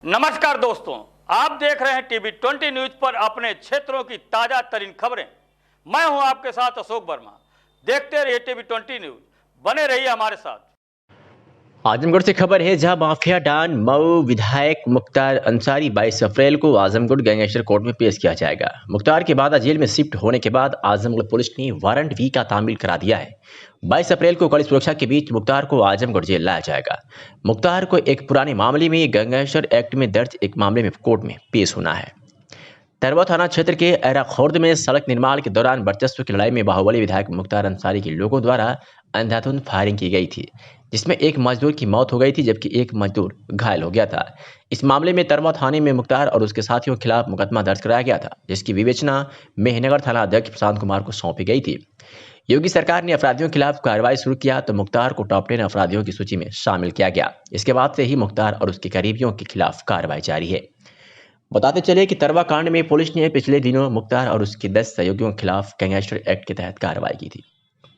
नमस्कार दोस्तों, आप देख रहे हैं टीवी 20 न्यूज पर अपने क्षेत्रों की ताजा तरीन खबरें। मैं हूं आपके साथ अशोक वर्मा। देखते रहिए टीवी 20 न्यूज, बने रहिए हमारे साथ। आजमगढ़ से खबर है, जहां माफिया डॉन मऊ विधायक मुख्तार अंसारी 22 अप्रैल को आजमगढ़ गैंगस्टर कोर्ट में पेश किया जाएगा। मुख्तार के बाद जेल में शिफ्ट होने के बाद आजमगढ़ पुलिस ने वारंट वी का तामील करा दिया है। 22 अप्रैल को कड़ी सुरक्षा के बीच मुख्तार को आजमगढ़ जेल लाया जाएगा। मुख्तार को एक पुराने मामले में गैंगस्टर एक्ट में दर्ज एक मामले में कोर्ट में पेश होना है। तरवा थाना क्षेत्र के एरा खुर्द में सड़क निर्माण के दौरान वर्चस्व की लड़ाई में बाहुबली विधायक मुख्तार अंसारी के लोगों द्वारा अंधाधुंध फायरिंग की गई थी, जिसमें एक मजदूर की मौत हो गई थी जबकि एक मजदूर घायल हो गया था। इस मामले में तरवा थाने में मुख्तार और उसके साथियों के खिलाफ मुकदमा दर्ज कराया गया था, जिसकी विवेचना मेहनगर थाना अध्यक्ष प्रशांत कुमार को सौंपी गई थी। योगी सरकार ने अपराधियों के खिलाफ कार्रवाई शुरू किया तो मुख्तार को टॉप 10 अपराधियों की सूची में शामिल किया गया। इसके बाद से ही मुख्तार और उसके करीबियों के खिलाफ कार्रवाई जारी है। बताते चले कि तरवा कांड में पुलिस ने पिछले दिनों मुख्तार और उसके 10 सहयोगियों के खिलाफ गैंगस्टर एक्ट के तहत कार्रवाई की थी।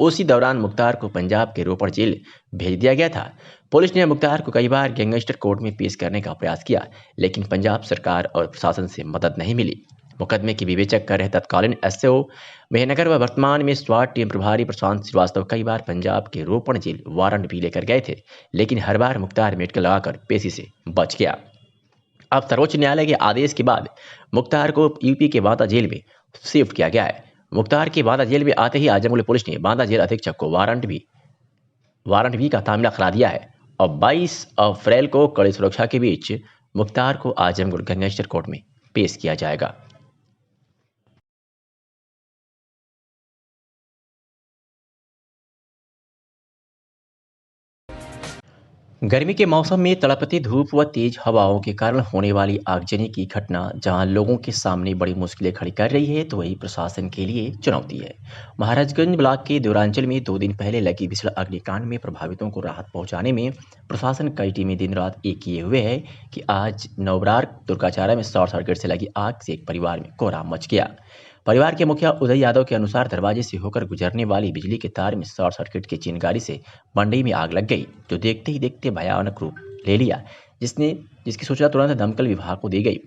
उसी दौरान मुख्तार को पंजाब के रोपड़ जेल भेज दिया गया था। पुलिस ने मुख्तार को कई बार गैंगस्टर कोर्ट में पेश करने का प्रयास किया, लेकिन पंजाब सरकार और प्रशासन से मदद नहीं मिली। मुकदमे की विवेचक कर रहे तत्कालीन एसओ मेहनगर व वर्तमान में स्वाट टीम प्रभारी प्रशांत श्रीवास्तव कई बार पंजाब के रोपड़ जेल वारंट भी लेकर गए थे, लेकिन हर बार मुख्तार मेडिकल लगाकर पेशी से बच गया। अब सर्वोच्च न्यायालय के आदेश के बाद मुख्तार को यूपी के बांदा जेल में शिफ्ट किया गया है। मुख्तार के बांदा जेल में आते ही आजमगढ़ पुलिस ने बांदा जेल अधीक्षक को वारंट भी का तामीला करा दिया है और 22 अप्रैल को कड़ी सुरक्षा के बीच मुख्तार को आजमगढ़ गैंगस्टर कोर्ट में पेश किया जाएगा। गर्मी के मौसम में तड़पती धूप व तेज हवाओं के कारण होने वाली आगजनी की घटना जहां लोगों के सामने बड़ी मुश्किलें खड़ी कर रही है, तो वही प्रशासन के लिए चुनौती है। महाराजगंज ब्लॉक के देवरांचल में 2 दिन पहले लगी भीषण अग्निकांड में प्रभावितों को राहत पहुंचाने में प्रशासन कई टीमें दिन रात एक किए हुए है कि आज नवरार दुर्गाचारा में शॉर्ट सर्किट से लगी आग से एक परिवार में कोहराम मच गया। परिवार के मुखिया उदय यादव के अनुसार दरवाजे से होकर गुजरने वाली बिजली के तार में शॉर्ट सर्किट की चिंगारी से मंडी में आग लग गई, जो देखते ही देखते भयानक रूप ले लिया, जिसकी सूचना तुरंत दमकल विभाग को दी गई।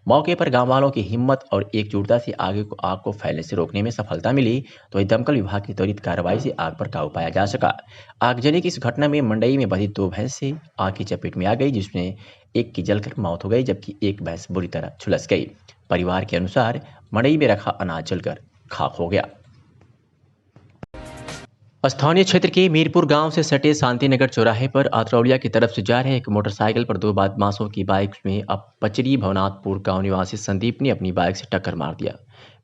मौके पर गांव वालों की हिम्मत और एकजुटता से आग को फैलने से रोकने में सफलता मिली, तो वही दमकल विभाग की त्वरित कार्रवाई से आग पर काबू पाया जा सका। आगजनी की इस घटना में मंडई में बंधी 2 भैंसें आग की चपेट में आ गई, जिसमें एक की जलकर मौत हो गई जबकि एक भैंस बुरी तरह झुलस गई। परिवार के अनुसार मंडई में रखा अनाज जलकर खाक हो गया। स्थानीय क्षेत्र के मीरपुर गांव से सटे शांतिनगर चौराहे पर आत्रौलिया की तरफ से जा रहे एक मोटरसाइकिल पर 2 बदमाशों की बाइक में अब पचरी भवनाथपुर गांव निवासी संदीप ने अपनी बाइक से टक्कर मार दिया।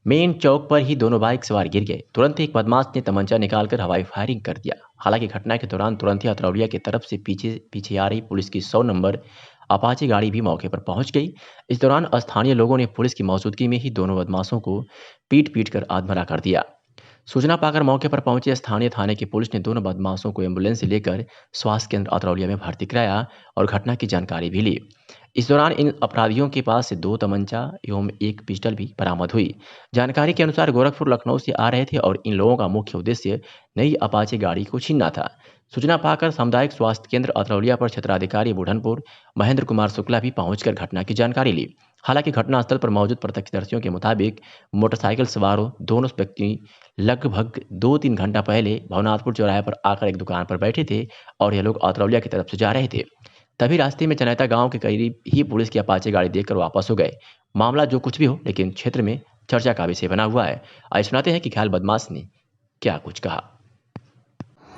मेन चौक पर ही दोनों बाइक सवार गिर गए। तुरंत एक बदमाश ने तमंचा निकालकर हवाई फायरिंग कर दिया। हालांकि घटना के दौरान तुरंत ही आत्रौलिया की तरफ से पीछे आ रही पुलिस की 100 नंबर अपाचे गाड़ी भी मौके पर पहुंच गई। इस दौरान स्थानीय लोगों ने पुलिस की मौजूदगी में ही दोनों बदमाशों को पीट कर आधमरा कर दिया। सूचना पाकर मौके पर पहुंचे स्थानीय थाने की पुलिस ने दोनों बदमाशों को एम्बुलेंस से लेकर स्वास्थ्य केंद्र आत्रौलिया में भर्ती कराया और घटना की जानकारी भी ली। इस दौरान इन अपराधियों के पास से 2 तमंचा एवं 1 पिस्टल भी बरामद हुई। जानकारी के अनुसार गोरखपुर लखनऊ से आ रहे थे और इन लोगों का मुख्य उद्देश्य नई अपाचे गाड़ी को छीनना था। सूचना पाकर सामुदायिक स्वास्थ्य केंद्र आत्रौलिया पर क्षेत्राधिकारी बुढ़नपुर महेंद्र कुमार शुक्ला भी पहुंचकर घटना की जानकारी ली। हालांकि घटनास्थल पर मौजूद प्रत्यक्षदर्शियों के मुताबिक मोटरसाइकिल सवारों दोनों व्यक्ति लगभग 2-3 घंटा पहले भवनाथपुर चौराहे पर आकर एक दुकान पर बैठे थे और ये लोग आत्रौलिया की तरफ से जा रहे थे। तभी रास्ते में चनैता गांव के करीब ही पुलिस की अपाचे गाड़ी देखकर वापस हो गए। मामला जो कुछ भी हो, लेकिन क्षेत्र में चर्चा का विषय बना हुआ है। आइए सुनाते हैं कि घायल बदमाश ने क्या कुछ कहा।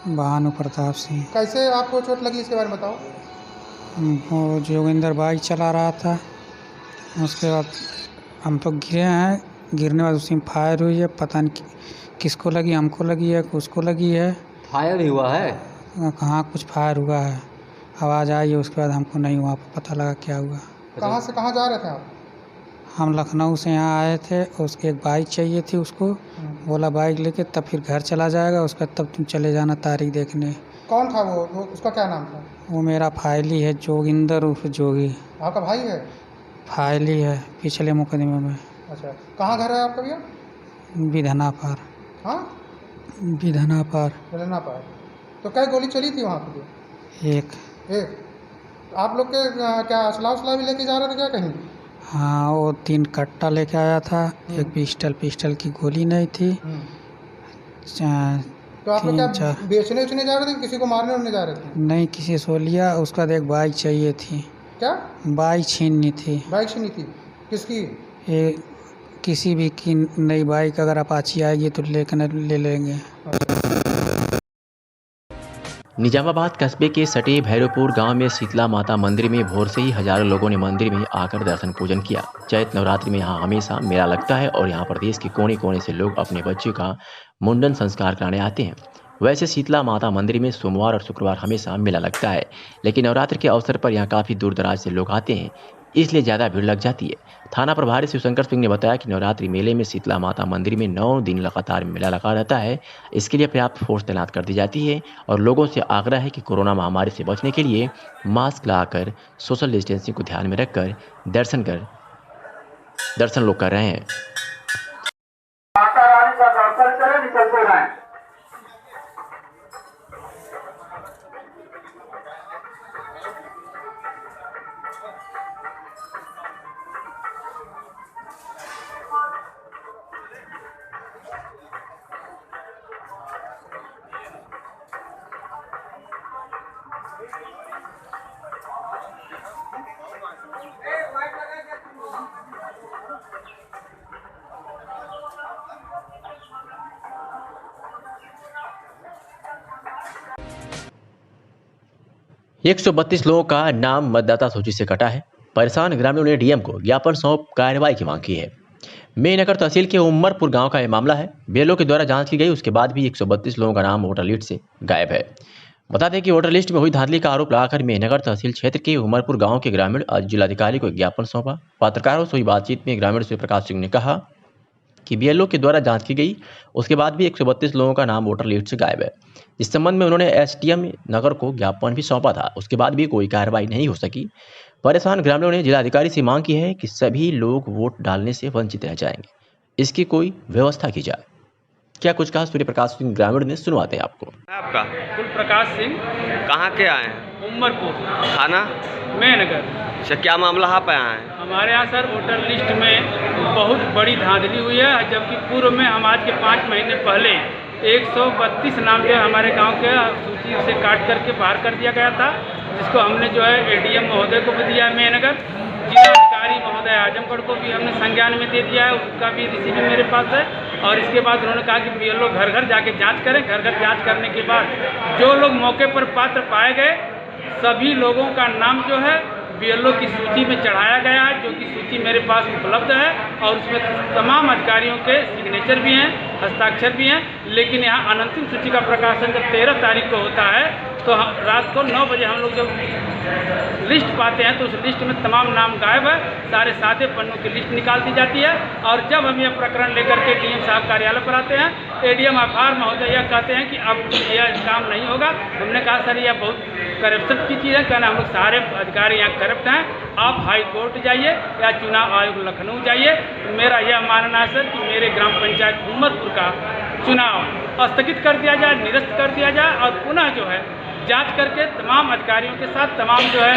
भानु प्रताप सिंह। कैसे आपको चोट लगी इसके बारे में बताओ। वो जोगिंदर बाइक चला रहा था, उसके बाद हम तो गिरे हैं। गिरने के बाद उसी में फायर हुई है, पता नहीं किसको लगी, हमको लगी है उसको लगी है। फायर भी हुआ है? कहाँ कुछ फायर हुआ है, आवाज़ आई है, उसके बाद हमको नहीं हुआ पता लगा क्या हुआ। कहाँ से कहाँ जा रहे थे आप? हम लखनऊ से यहाँ आए थे, उसकी एक बाइक चाहिए थी उसको, बोला बाइक लेके तब फिर घर चला जाएगा, उसका तब तुम चले जाना तारीख देखने। कौन था वो उसका क्या नाम था? वो मेरा फाइली है, जोगिंदर उर्फ जोगी। आपका भाई है? फाइली है, पिछले मुकदमे में। अच्छा, कहाँ घर है आपका भैया? विधना पर। हाँ, विधना पर। मिलना पाए। तो क्या गोली चली थी वहाँ पे? एक। आप लोग के क्या असला भी लेके जा रहे थे क्या कहीं? हाँ, वो 3 कट्टा लेके आया था, एक पिस्टल की गोली नहीं थी। चा- तो आप लोग क्या 3-4 बेचने उचने जा रहे थे कि किसी को मारने उड़ने जा रहे थे? नहीं, किसी सो लिया। उसका बाद एक बाइक चाहिए थी, क्या बाइक छीननी थी। बाइक छीनी थी? किसकी? ये किसी भी की नई बाइक अगर अपाची आएगी तो ले लेंगे। निजामाबाद कस्बे के सटे भैरवपुर गांव में शीतला माता मंदिर में भोर से ही हजारों लोगों ने मंदिर में आकर दर्शन पूजन किया। चैत नवरात्रि में यहाँ हमेशा मेला लगता है और यहाँ प्रदेश के कोने कोने से लोग अपने बच्चों का मुंडन संस्कार कराने आते हैं। वैसे शीतला माता मंदिर में सोमवार और शुक्रवार हमेशा मेला लगता है, लेकिन नवरात्र के अवसर पर यहाँ काफ़ी दूर दराज से लोग आते हैं, इसलिए ज़्यादा भीड़ लग जाती है। थाना प्रभारी शिवशंकर सिंह ने बताया कि नवरात्रि मेले में शीतला माता मंदिर में 9 दिन लगातार मेला लगा रहता है। इसके लिए पर्याप्त फोर्स तैनात कर दी जाती है और लोगों से आग्रह है कि कोरोना महामारी से बचने के लिए मास्क लगाकर सोशल डिस्टेंसिंग को ध्यान में रखकर दर्शन लोग कर रहे हैं। माता रानी का दर्शन करें, निकलते रहें। एक 132 लोगों का नाम मतदाता सूची से कटा है। परेशान ग्रामीणों ने डीएम को ज्ञापन सौंप कार्रवाई की मांग की है। मेहनगर तहसील के उमरपुर गांव का यह मामला है। बीएलओ के द्वारा जांच की गई, उसके बाद भी 132 लोगों का नाम वोटर लिस्ट से गायब है। बता दें कि वोटर लिस्ट में हुई धांधली का आरोप लगाकर मेहनगर तहसील क्षेत्र के उमरपुर गांव के ग्रामीण आज जिलाधिकारी को एक ज्ञापन सौंपा। पत्रकारों से हुई बातचीत में ग्रामीण शिव प्रकाश सिंह ने कहा कि बीएलओ के द्वारा जांच की गई, उसके बाद भी 132 लोगों का नाम वोटर लिस्ट से गायब है। इस संबंध में उन्होंने एसडीएम नगर को ज्ञापन भी सौंपा था, उसके बाद भी कोई कार्रवाई नहीं हो सकी। परेशान ग्रामीणों ने जिलाधिकारी से मांग की है कि सभी लोग वोट डालने से वंचित रह जाएंगे, इसकी कोई व्यवस्था की जाए। क्या कुछ कहा सूर्य प्रकाश सिंह ग्रामीण ने, सुनवाते हैं आपको। आपका कुल प्रकाश सिंह, कहाँ के आए हैं? उमरपुर थाना? मेहनगर। अच्छा, क्या मामला आप आए हैं? हमारे यहाँ सर वोटर लिस्ट में बहुत बड़ी धांधली हुई है, जबकि पूर्व में हम आज के 5 महीने पहले 132 नाम जो है हमारे गांव के सूची से काट करके बाहर कर दिया गया था, जिसको हमने जो है एडीएम महोदय को भी दिया है मेहनगर, जिलाधिकारी महोदय आजमगढ़ को भी हमने संज्ञान में दे दिया है, उसका भी रिसीव मेरे पास है। और इसके बाद उन्होंने कहा कि बीएलओ घर घर जाके जांच करें। घर घर जांच करने के बाद जो लोग मौके पर पात्र पाए गए, सभी लोगों का नाम जो है बीएलओ की सूची में चढ़ाया गया है, जो कि सूची मेरे पास उपलब्ध है और उसमें तमाम अधिकारियों के सिग्नेचर भी हैं, हस्ताक्षर भी हैं। लेकिन यहाँ अनंतिम सूची का प्रकाशन जब 13 तारीख को होता है, तो रात को 9 बजे हम लोग जब लिस्ट पाते हैं तो उस लिस्ट में तमाम नाम गायब है। सारे सादे पन्नों की लिस्ट निकाल दी जाती है और जब हम यह प्रकरण लेकर के डीएम साहब कार्यालय पर आते हैं, एडीएम आभार महोदय यह कहते हैं कि अब यह काम नहीं होगा। हमने कहा सर यह बहुत करप्शन की चीज़ है, कहना हम लोग सारे अधिकारी यहाँ करप्ट हैं, आप हाई कोर्ट जाइए या चुनाव आयोग लखनऊ जाइए। मेरा यह मानना है सर कि मेरे ग्राम पंचायत उमरपुर का चुनाव स्थगित कर दिया जाए, निरस्त कर दिया जाए और पुनः जो है जांच करके तमाम अधिकारियों के साथ, तमाम जो है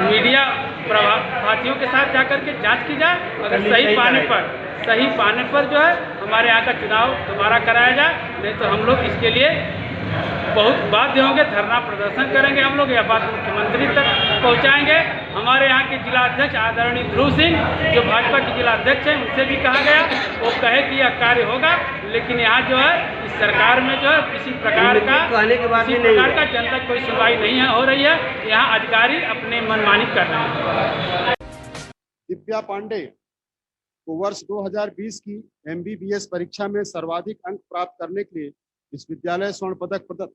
मीडिया साथियों के साथ जाकर के जांच की जाए। अगर सही पाने पर जो है हमारे यहाँ का चुनाव दोबारा कराया जाए, नहीं तो हम लोग इसके लिए बहुत बाध्य होंगे, धरना प्रदर्शन करेंगे। हम लोग यह बात मुख्यमंत्री तक पहुंचाएंगे। हमारे यहाँ के जिला अध्यक्ष आदरणीय ध्रुव सिंह, जो भाजपा के जिला अध्यक्ष हैं, उनसे भी कहा गया, वो कहे कि यह कार्य होगा। लेकिन यहाँ जो है इस सरकार में जो है किसी प्रकार का जनता कोई सुनवाई नहीं हो रही है। यहाँ अधिकारी अपने मनमानी कर रहे हैं। दिव्या पांडे को वर्ष 2020 की MBBS परीक्षा में सर्वाधिक अंक प्राप्त करने के लिए विश्वविद्यालय स्वर्ण पदक प्रदान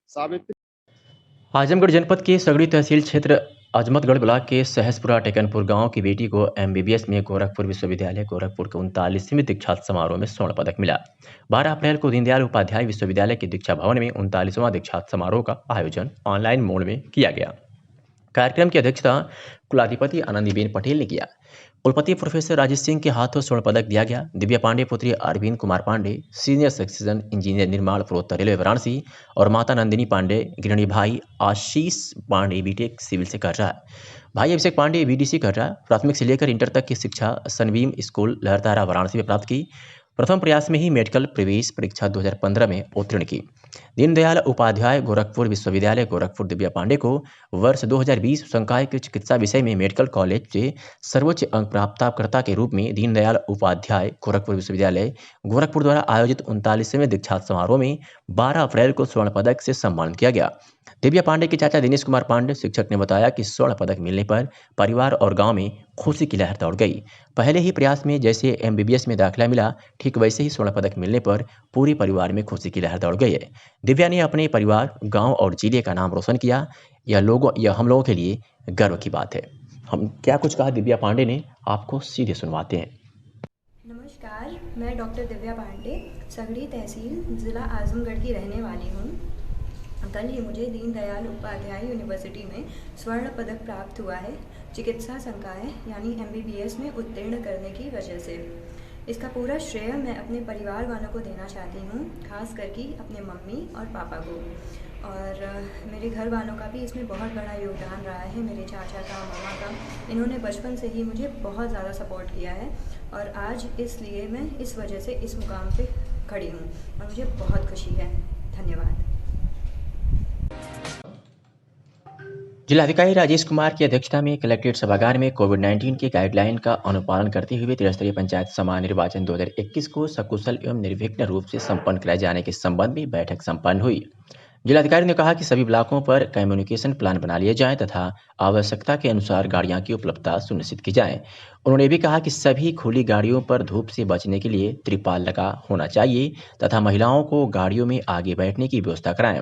सावित्री। आजमगढ़ जनपद के सगड़ी तहसील क्षेत्र अजमतगढ़ ब्लॉक के सहसपुरा टेकनपुर गांव की बेटी को MBBS में गोरखपुर विश्वविद्यालय गोरखपुर के 39वें दीक्षांत समारोह में स्वर्ण पदक मिला। 12 अप्रैल को दीनदयाल उपाध्याय विश्वविद्यालय के दीक्षा भवन में 39वां दीक्षांत समारोह का आयोजन ऑनलाइन मोड में किया गया। कार्यक्रम की अध्यक्षता कुलाधिपति आनंदीबेन पटेल ने किया। कुलपति प्रोफेसर राजेश सिंह के हाथों स्वर्ण पदक दिया गया। दिव्या पांडे पुत्री Arvind Kumar Pandey senior section engineer निर्माण पूर्वोत्तर रेलवे वाराणसी और माता नंदिनी पांडे गृहिणी भाई आशीष पांडे बीटेक सिविल से कर रहा है। भाई अभिषेक पांडे बीडीसी कर रहा है। प्राथमिक से लेकर इंटर तक की शिक्षा सनबीम स्कूल लहरतारा वाराणसी में प्राप्त की। प्रथम प्रयास में ही मेडिकल प्रवेश परीक्षा 2015 में उत्तीर्ण की। दीनदयाल उपाध्याय गोरखपुर विश्वविद्यालय गोरखपुर दिव्या पांडे को वर्ष 2020 संकाय की चिकित्सा विषय में मेडिकल कॉलेज से सर्वोच्च अंक प्राप्तकर्ता के रूप में दीनदयाल उपाध्याय गोरखपुर विश्वविद्यालय गोरखपुर द्वारा आयोजित 39वें दीक्षांत समारोह में 12 अप्रैल को स्वर्ण पदक से सम्मानित किया गया। दिव्या पांडे के चाचा दिनेश कुमार पांडे शिक्षक ने बताया कि स्वर्ण पदक मिलने पर परिवार और गांव में खुशी की लहर दौड़ गई। पहले ही प्रयास में जैसे एमबीबीएस में दाखिला मिला, ठीक वैसे ही स्वर्ण पदक मिलने पर पूरे परिवार में खुशी की लहर दौड़ गई है। दिव्या ने अपने परिवार, गांव और जिले का नाम रोशन किया। यह हम लोगों के लिए गर्व की बात है। हम क्या कुछ कहा दिव्या पांडे ने, आपको सीधे सुनवाते हैं। नमस्कार, मैं डॉक्टर दिव्या पांडे सगड़ी तहसील ज़िला आजमगढ़ की रहने वाली हूँ। कल ही मुझे दीनदयाल उपाध्याय यूनिवर्सिटी में स्वर्ण पदक प्राप्त हुआ है चिकित्सा संकाय यानी एमबीबीएस में उत्तीर्ण करने की वजह से। इसका पूरा श्रेय मैं अपने परिवार वालों को देना चाहती हूँ, खास करके अपने मम्मी और पापा को। और मेरे घर वालों का भी इसमें बहुत बड़ा योगदान रहा है, मेरे चाचा का, मामा का। इन्होंने बचपन से ही मुझे बहुत ज़्यादा सपोर्ट किया है और आज इसलिए मैं इस वजह से इस मुकाम पे खड़ी हूँ और मुझे बहुत खुशी है। धन्यवाद। जिलाधिकारी राजेश कुमार की अध्यक्षता में कलेक्ट्रेट सभागार में कोविड-19 की गाइडलाइन का अनुपालन करते हुए त्रिस्तरीय पंचायत सभा निर्वाचन 2021 को सकुशल एवं निर्विघ्न रूप से संपन्न कराए जाने के संबंध में बैठक संपन्न हुई। जिलाधिकारी ने कहा कि सभी ब्लॉकों पर कम्युनिकेशन प्लान बना लिए जाएं तथा आवश्यकता के अनुसार गाड़ियां की उपलब्धता सुनिश्चित की जाए। उन्होंने भी कहा कि सभी खुली गाड़ियों पर धूप से बचने के लिए त्रिपाल लगा होना चाहिए तथा महिलाओं को गाड़ियों में आगे बैठने की व्यवस्था कराएं।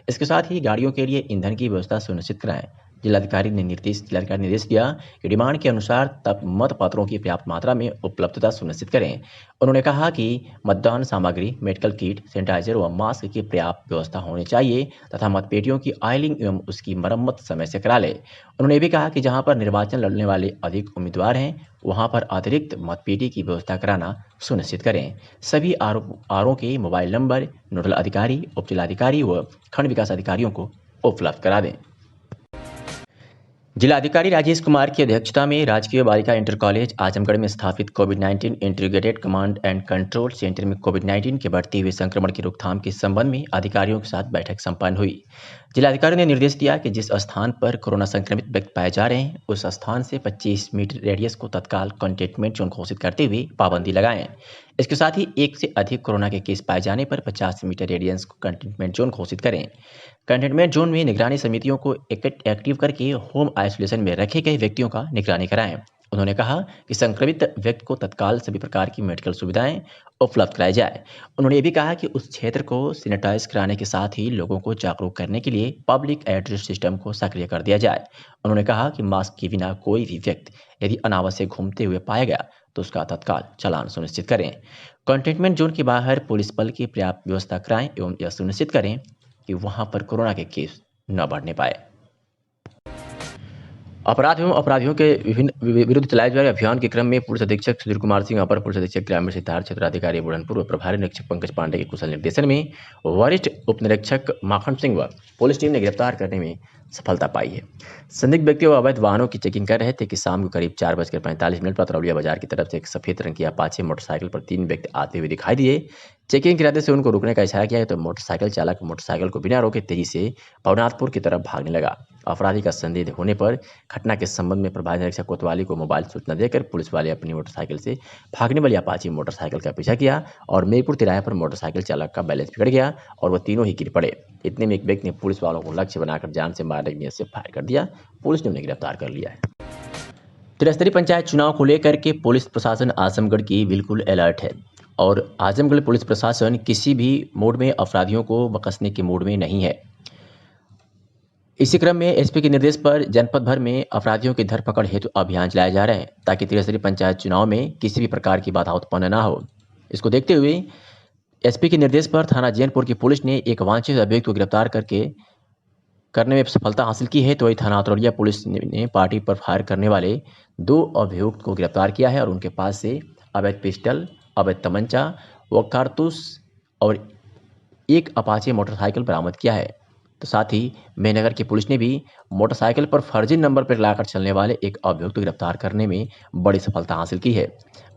इसके साथ ही गाड़ियों के लिए ईंधन की व्यवस्था सुनिश्चित कराएं। जिलाधिकारी ने निर्देश दिया कि डिमांड के अनुसार तक मतपत्रों की पर्याप्त मात्रा में उपलब्धता सुनिश्चित करें। उन्होंने कहा कि मतदान सामग्री, मेडिकल किट, सैनिटाइजर व मास्क की पर्याप्त व्यवस्था होनी चाहिए तथा मतपेटियों की ऑयलिंग एवं उसकी मरम्मत समय से करा ले। उन्होंने भी कहा कि जहां पर निर्वाचन लड़ने वाले अधिक उम्मीदवार हैं वहां पर अतिरिक्त मतपेटी की व्यवस्था कराना सुनिश्चित करें। सभी आरओ के मोबाइल नंबर नोडल अधिकारी, उप जिलाधिकारी व खंड विकास अधिकारियों को उपलब्ध करा दें। जिलाधिकारी राजेश कुमार की अध्यक्षता में राजकीय बालिका इंटर कॉलेज आजमगढ़ में स्थापित कोविड-19 integrated command and control centre में कोविड-19 के बढ़ते हुए संक्रमण की रोकथाम के संबंध में अधिकारियों के साथ बैठक संपन्न हुई। जिलाधिकारी ने निर्देश दिया कि जिस स्थान पर कोरोना संक्रमित व्यक्ति पाए जा रहे हैं उस स्थान से 25 मीटर रेडियस को तत्काल कंटेनमेंट जोन घोषित करते हुए पाबंदी लगाएं। इसके साथ ही एक से अधिक कोरोना के केस पाए जाने पर 50 मीटर रेडियस को कंटेनमेंट जोन घोषित करें। कंटेनमेंट जोन में निगरानी समितियों को एक्टिव करके होम आइसोलेशन में रखे गए व्यक्तियों का निगरानी कराएं। उन्होंने कहा कि संक्रमित व्यक्ति को तत्काल सभी प्रकार की मेडिकल सुविधाएं उपलब्ध कराई जाए। उन्होंने ये भी कहा कि उस क्षेत्र को सैनिटाइज कराने के साथ ही लोगों को जागरूक करने के लिए पब्लिक एड्रेस सिस्टम को सक्रिय कर दिया जाए। उन्होंने कहा कि मास्क के बिना कोई भी व्यक्ति यदि अनावश्यक घूमते हुए पाया गया तो उसका तत्काल चालान सुनिश्चित करें। कंटेनमेंट जोन के बाहर पुलिस बल की पर्याप्त व्यवस्था कराएं एवं यह सुनिश्चित करें कि वहां पर कोरोना के केस न बढ़ने पाए। अपराध एवं अपराधियों के विरुद्ध चलाए जा रहे अभियान के क्रम में पुलिस अधीक्षक सुधीर कुमार सिंह, अपर पुलिस अधीक्षक ग्रामीण सिद्धार्थ क्षेत्राधिकारी बुढ़नपुर व प्रभारी निरीक्षक पंकज पांडे के कुशल निर्देशन में वरिष्ठ उप निरीक्षक माखन सिंह व पुलिस टीम ने गिरफ्तार करने में सफलता पाई है। संदिग्ध व्यक्ति व अवैध वाहनों की चेकिंग कर रहे थे कि शाम को करीब 4:45 पर तरौलिया बाजार की तरफ से एक सफेद रंग की अपाचे मोटरसाइकिल पर 3 व्यक्ति आते हुए दिखाई दिए। चेकिंग के इरादे से उनको रुकने का इशारा किया तो मोटरसाइकिल चालक मोटरसाइकिल को बिना रोके तेजी से भवनाथपुर की तरफ भागने लगा। अपराधी का संदेह होने पर घटना के संबंध में प्रभारी निरीक्षक कोतवाली को मोबाइल सूचना देकर पुलिस वाले अपनी मोटरसाइकिल से भागने वाली अपाची मोटरसाइकिल का पीछा किया और मीरपुर तिराहे पर मोटरसाइकिल चालक का बैलेंस बिगड़ गया और वह तीनों ही गिर पड़े। इतने में एक व्यक्ति ने पुलिस वालों को लक्ष्य बनाकर जान से मारने की नीयत से फायर कर दिया। पुलिस ने उन्हें गिरफ्तार कर लिया है। त्रिस्तरीय पंचायत चुनाव को लेकर के पुलिस प्रशासन आजमगढ़ की बिल्कुल अलर्ट है और आजमगढ़ पुलिस प्रशासन किसी भी मोड में अपराधियों को बकसने के मूड में नहीं है। इसी क्रम में एसपी के निर्देश पर जनपद भर में अपराधियों की धरपकड़ हेतु अभियान चलाए जा रहे हैं ताकि त्रिस्तरीय पंचायत चुनाव में किसी भी प्रकार की बाधा उत्पन्न न हो। इसको देखते हुए एसपी के निर्देश पर थाना जैनपुर की पुलिस ने एक वांछित अभियुक्त को गिरफ्तार करने में सफलता हासिल की है, तो वही थाना अतरौलिया पुलिस ने पार्टी पर फायर करने वाले 2 अभियुक्त को गिरफ्तार किया है और उनके पास से अवैध पिस्टल, अवैध तमंचा व कारतूस और एक अपाचे मोटरसाइकिल बरामद किया है। तो साथ ही मेहनगर की पुलिस ने भी मोटरसाइकिल पर फर्जी नंबर प्लेट लगाकर चलने वाले एक अभियुक्त को गिरफ्तार करने में बड़ी सफलता हासिल की है।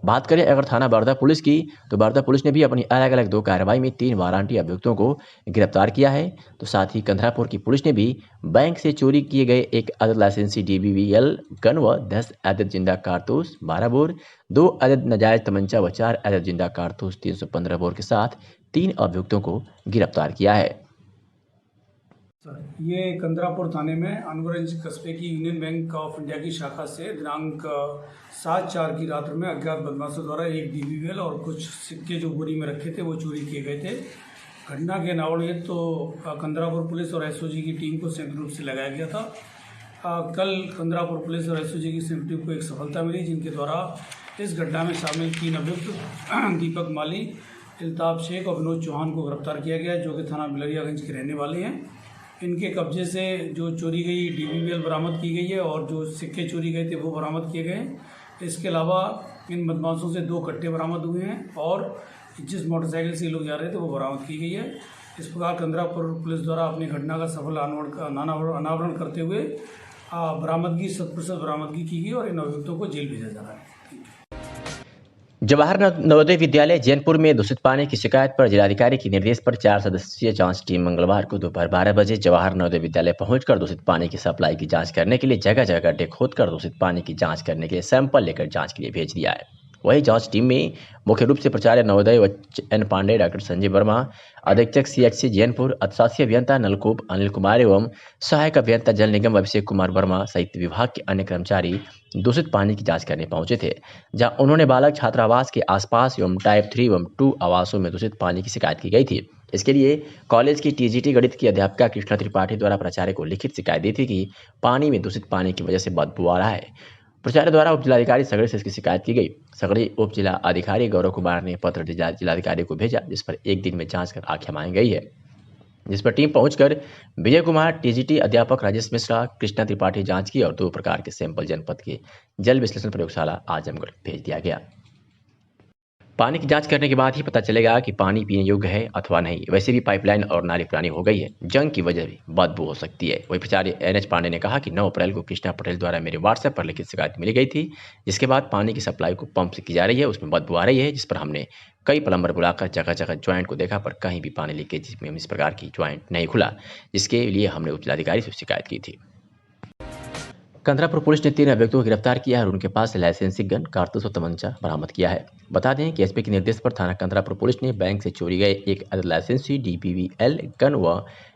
बात करें अगर थाना बरधा पुलिस की, तो बरधा पुलिस ने भी अपनी अलग अलग 2 कार्रवाई में 3 वारंटी अभियुक्तों को गिरफ्तार किया है। तो साथ ही कंधरापुर की पुलिस ने भी बैंक से चोरी किए गए एक अवैध लाइसेंसी DBBL गन व 10 अवैध जिंदा कारतूस 12 बोर, 2 अवैध नाजायज तमंचा व 4 अवैध जिंदा कारतूस 315 बोर के साथ 3 अभियुक्तों को गिरफ्तार किया है। ये कंदरापुर थाने में अनवरगंज कस्बे की यूनियन बैंक ऑफ इंडिया की शाखा से दिनांक 7/4 की रात में अज्ञात बदमाशों द्वारा एक DBBL और कुछ सिक्के जो बोरी में रखे थे वो चोरी किए गए थे। घटना के नावड़ियत तो कंदरापुर पुलिस और SOG की टीम को संयुक्त रूप से लगाया गया था। कल कंदरापुर पुलिस और SOG की संयुक्त टीम को एक सफलता मिली, जिनके द्वारा इस घटना में शामिल 3 अभियुक्त दीपक माली, इल्ताफ शेख और विनोद चौहान को गिरफ्तार किया गया, जो कि थाना बिलरियागंज के रहने वाले हैं। इनके कब्जे से जो चोरी गई DBBL बरामद की गई है और जो सिक्के चोरी गए थे वो बरामद किए गए हैं। इसके अलावा इन बदमाशों से 2 कट्टे बरामद हुए हैं और जिस मोटरसाइकिल से ये लोग जा रहे थे वो बरामद की गई है। इस प्रकार कंदरापुर पुलिस द्वारा अपनी घटना का सफल अनावरण करते हुए बरामदगी 100% बरामदगी की गई और इन अभियुक्तों को जेल भेजा जा रहा है। जवाहर नवोदय विद्यालय जैनपुर में दूषित पानी की शिकायत पर जिलाधिकारी के निर्देश पर 4 सदस्यीय जांच टीम मंगलवार को दोपहर 12 बजे जवाहर नवोदय विद्यालय पहुंचकर दूषित पानी की सप्लाई की जांच करने के लिए जगह जगह गड्ढे खोदकर दूषित पानी की जांच करने के लिए सैंपल लेकर जांच के लिए भेज दिया है। वही जांच टीम में मुख्य रूप से प्राचार्य नवोदय N पांडे, डॉक्टर संजय वर्मा, अधीक्षक CHC जैनपुर, अधिशासी अभियंता नलकूप अनिल कुमार एवं सहायक अभियंता जल निगम अभिषेक कुमार वर्मा सहित विभाग के अन्य कर्मचारी दूषित पानी की जांच करने पहुंचे थे, जहां उन्होंने बालक छात्रावास के आसपास एवं टाइप 3 एवं 2 आवासों में दूषित पानी की शिकायत की गई थी। इसके लिए कॉलेज की TGT गणित की अध्यापिका कृष्णा त्रिपाठी द्वारा प्राचार्य को लिखित शिकायत दी थी कि पानी में दूषित पानी की वजह से बदबू आ रहा है। प्राचार्य द्वारा उप जिलाधिकारी सगड़ी से इसकी शिकायत की गई। सगड़ी उप जिला अधिकारी गौरव कुमार ने पत्र जिलाधिकारी को भेजा, जिस पर 1 दिन में जांच कर आख्या मांगी गई है, जिस पर टीम पहुंचकर विजय कुमार, TGT अध्यापक राजेश मिश्रा, कृष्णा त्रिपाठी जांच की और 2 प्रकार के सैंपल जनपद के जल विश्लेषण प्रयोगशाला आजमगढ़ भेज दिया गया। पानी की जांच करने के बाद ही पता चलेगा कि पानी पीने योग्य है अथवा नहीं। वैसे भी पाइपलाइन और नाली पुरानी हो गई है, जंग की वजह भी बदबू हो सकती है। वही प्राचार्य NH पांडे ने कहा कि 9 अप्रैल को कृष्णा पटेल द्वारा मेरे WhatsApp पर लिखित शिकायत मिली गई थी, जिसके बाद पानी की सप्लाई को पंप से की जा रही है, उसमें बदबू आ रही है, जिस पर हमने कई प्लम्बर बुलाकर जगह जगह ज्वाइंट को देखा, पर कहीं भी पानी लीकेज में इस प्रकार की ज्वाइंट नहीं खुला, जिसके लिए हमने उप जिलाधिकारी से शिकायत की थी। कंदरापुर पुलिस ने 3 अभियुक्तों को गिरफ्तार किया है और उनके पास से लाइसेंसी गन, कारतूस और तमंचा बरामद किया है। बता दें कि SP के निर्देश पर थाना कंदरापुर पुलिस ने बैंक से चोरी गए एक अवैध लाइसेंसी DBBL गन व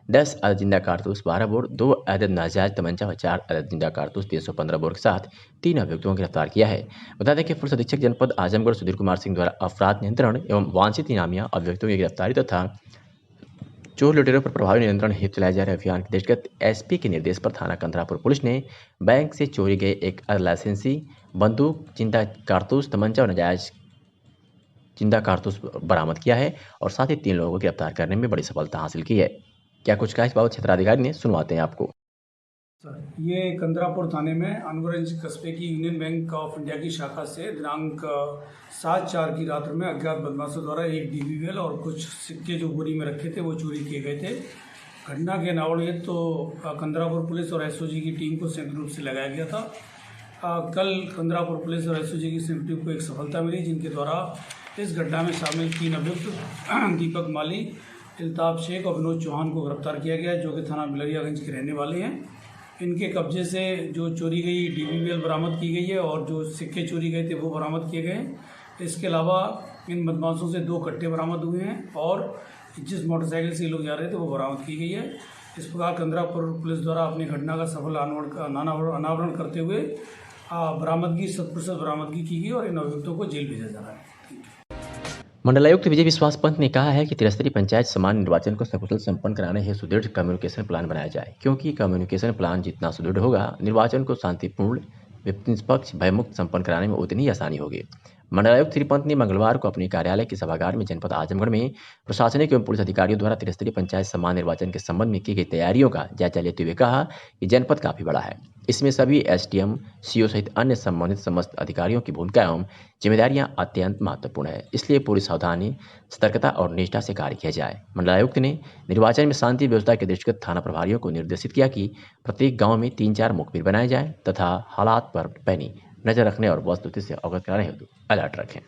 10 अवैध जिंदा कारतूस 12 बोर, 2 अवैध नाजायज तमंचा व 4 अवैध जिंदा कारतूस 315 बोर के साथ 3 अभियुक्तों को गिरफ्तार किया है। बता दें कि पुलिस अधीक्षक जनपद आजमगढ़ सुधीर कुमार सिंह द्वारा अपराध नियंत्रण एवं वांछित इनामिया अभियुक्तों की गिरफ्तारी तथा चोर लुटेरों पर प्रभावी नियंत्रण हेतु चलाए जा रहे अभियान के दृष्टिगत SP के निर्देश पर थाना कंदरापुर पुलिस ने बैंक से चोरी गए एक लाइसेंसी बंदूक, जिंदा कारतूस, तमंचा और नाजायज जिंदा कारतूस बरामद किया है और साथ ही 3 लोगों को गिरफ्तार करने में बड़ी सफलता हासिल की है। क्या कुछ कहा इस बाबत क्षेत्राधिकारी ने, सुनवाते हैं आपको। ये कंदरापुर थाने में अनवरगंज कस्बे की यूनियन बैंक ऑफ इंडिया की शाखा से दिनांक 7/4 की रात में अज्ञात बदमाशों द्वारा एक DBBL और कुछ सिक्के जो बोरी में रखे थे वो चोरी किए गए थे। घटना के नावड़ियत तो कंदरापुर पुलिस और SOG की टीम को संयुक्त रूप से लगाया गया था। कल कंदरापुर पुलिस और SOG की संयुक्त टीम को एक सफलता मिली, जिनके द्वारा इस घटना में शामिल 3 अभियुक्त दीपक माली, इल्ताफ शेख और विनोद चौहान को गिरफ्तार किया गया, जो कि थाना बिलरियागंज के रहने वाले हैं। इनके कब्जे से जो चोरी गई DBBL बरामद की गई है और जो सिक्के चोरी गए थे वो बरामद किए गए। इसके अलावा इन बदमाशों से 2 कट्टे बरामद हुए हैं और जिस मोटरसाइकिल से ये लोग जा रहे थे वो बरामद की गई है। इस प्रकार कंदरापुर पुलिस द्वारा अपनी घटना का सफल अनावरण करते हुए बरामदगी 100% बरामदगी की गई और इन अभियुक्तों को जेल भेजा जा रहा है। मंडलायुक्त विजय विश्वास पंत ने कहा है कि त्रिस्तरीय पंचायत समान निर्वाचन को सकुशल संपन्न कराने हेतु सुदृढ़ कम्युनिकेशन प्लान बनाया जाए, क्योंकि कम्युनिकेशन प्लान जितना सुदृढ़ होगा, निर्वाचन को शांतिपूर्ण, निष्पक्ष, भयमुक्त संपन्न कराने में उतनी ही आसानी होगी। मंडलायुक्त श्रीपंत ने मंगलवार को अपने कार्यालय के सभागार में जनपद आजमगढ़ में प्रशासनिक एवं पुलिस अधिकारियों द्वारा त्रिस्तरीय पंचायत समान निर्वाचन के संबंध में की गई तैयारियों का जायजा लेते हुए कहा कि जनपद काफी बड़ा है। इसमें सभी एसडीएम, सीओ सहित अन्य संबंधित समस्त अधिकारियों की भूमिका एवं जिम्मेदारियां अत्यंत महत्वपूर्ण है, इसलिए पूरी सावधानी, सतर्कता और निष्ठा से कार्य किया जाए। मंडलायुक्त ने निर्वाचन में शांति व्यवस्था के दृष्टिगत थाना प्रभारियों को निर्देशित किया कि प्रत्येक गाँव में 3-4 मुखबिर बनाए जाए तथा हालात पर पैनी नजर रखने और वस्तुस्थिति से अवगत कराने हेतु अलर्ट रखें।